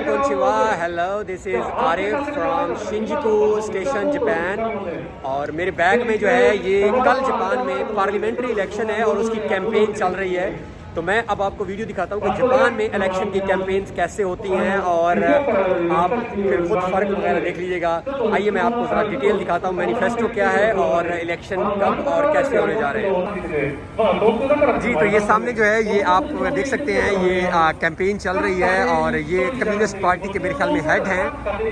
konnichiwa, hello, this is Arif from Shinjuku Station, Japan. اور میرے bag میں جو ہے یہ کل جاپان میں پارلیمنٹری الیکشن ہے اور اس کی کیمپین چل رہی ہے. تو میں اب آپ کو ویڈیو دکھاتا ہوں کہ جاپان میں الیکشن کی کیمپینز کیسے ہوتی ہیں اور آپ پھر خود فرق وغیرہ دیکھ لیجیے گا. آئیے میں آپ کو ذرا ڈیٹیل دکھاتا ہوں مینیفیسٹو کیا ہے اور الیکشن کب اور کیسے ہونے جا رہے ہیں. جی تو یہ سامنے جو ہے یہ آپ دیکھ سکتے ہیں یہ کیمپین چل رہی ہے اور یہ کمیونسٹ پارٹی کے میرے خیال میں ہیڈ ہیں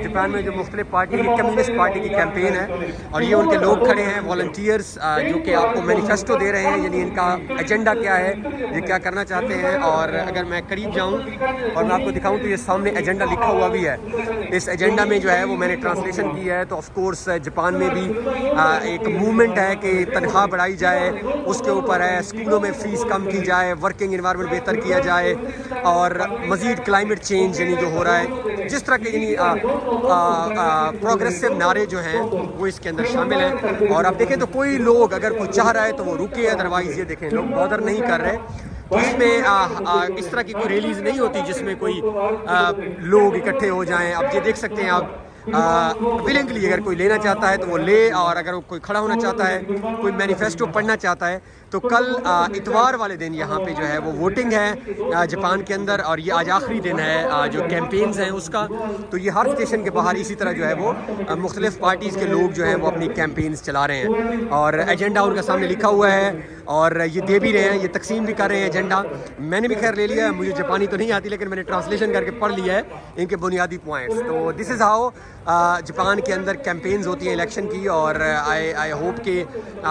جاپان میں جو مختلف پارٹی یہ کمیونسٹ پارٹی کی کیمپین ہے اور یہ ان کے لوگ کھڑے ہیں والنٹیئرس جو کہ آپ کو مینیفیسٹو دے رہے ہیں یعنی ان کا ایجنڈا کیا ہے یہ کیا کرنا چاہتے ہیں. اور اگر میں قریب جاؤں اور میں آپ کو دکھاؤں تو یہ سامنے ایجنڈا لکھا ہوا بھی ہے. اس ایجنڈا میں جو ہے وہ میں نے ٹرانسلیشن کی ہے. تو آف کورس جاپان میں بھی ایک موومنٹ ہے کہ تنخواہ بڑھائی جائے اس کے اوپر ہے, اسکولوں میں فیس کم کی جائے, ورکنگ انوائرمنٹ بہتر کیا جائے اور مزید کلائمیٹ چینج یعنی جو ہو رہا ہے جس طرح کے یعنی پروگریسو نعرے جو ہیں وہ اس کے اندر شامل ہیں. اور آپ دیکھیں تو کوئی لوگ اگر کوئی چاہ رہا ہے تو وہ رکے, ادروائز یہ دیکھیں لوگ بادر نہیں کر رہے. تو اس میں اس طرح کی کوئی ریلیز نہیں ہوتی جس میں کوئی لوگ اکٹھے ہو جائیں. اب یہ دیکھ سکتے ہیں آپ ولنگلی اگر کوئی لینا چاہتا ہے تو وہ لے, اور اگر کوئی کھڑا ہونا چاہتا ہے کوئی مینیفیسٹو پڑھنا چاہتا ہے تو کل اتوار والے دن یہاں پہ جو ہے وہ ووٹنگ ہے جاپان کے اندر اور یہ آج آخری دن ہے جو کیمپینز ہیں اس کا. تو یہ ہر اسٹیشن کے باہر اسی طرح جو ہے وہ مختلف پارٹیز کے لوگ جو ہیں وہ اپنی کیمپینز چلا رہے ہیں اور ایجنڈا ان کا سامنے لکھا ہوا ہے اور یہ دے بھی رہے ہیں, یہ تقسیم بھی کر رہے ہیں ایجنڈا. میں نے بھی خیر لے لیا ہے, مجھے جاپانی تو نہیں آتی لیکن میں نے ٹرانسلیشن کر کے پڑھ لیا ہے ان کے بنیادی پوائنٹس. تو دس از ہاؤ جاپان کے اندر کیمپینز ہوتی ہیں الیکشن کی. اور آئی ہوپ کہ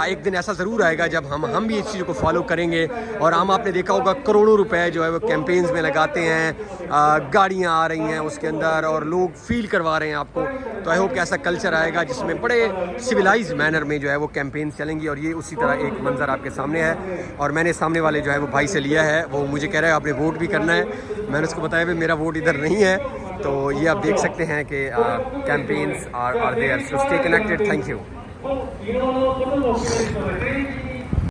ایک دن ایسا ضرور آئے گا جب ہم بھی اس چیز کو فالو کریں گے. اور ہم آپ نے دیکھا ہوگا کروڑوں روپے جو ہے وہ کیمپینز میں لگاتے ہیں, گاڑیاں آ رہی ہیں اس کے اندر اور لوگ فیل کروا رہے ہیں آپ کو. تو آئی ہوپ کہ ایسا کلچر آئے گا جس میں بڑے سویلائز مینر میں جو ہے وہ کیمپینز چلیں گی. اور یہ اسی طرح ایک منظر آپ کے سامنے ہے اور میں نے سامنے والے جو ہے وہ بھائی سے لیا ہے, وہ مجھے کہہ رہا ہے آپ نے ووٹ بھی کرنا ہے. میں نے اس کو بتایا کہ میرا ووٹ ادھر نہیں ہے. تو یہ آپ دیکھ سکتے ہیں کہ campaigns are there, so stay connected. Thank you.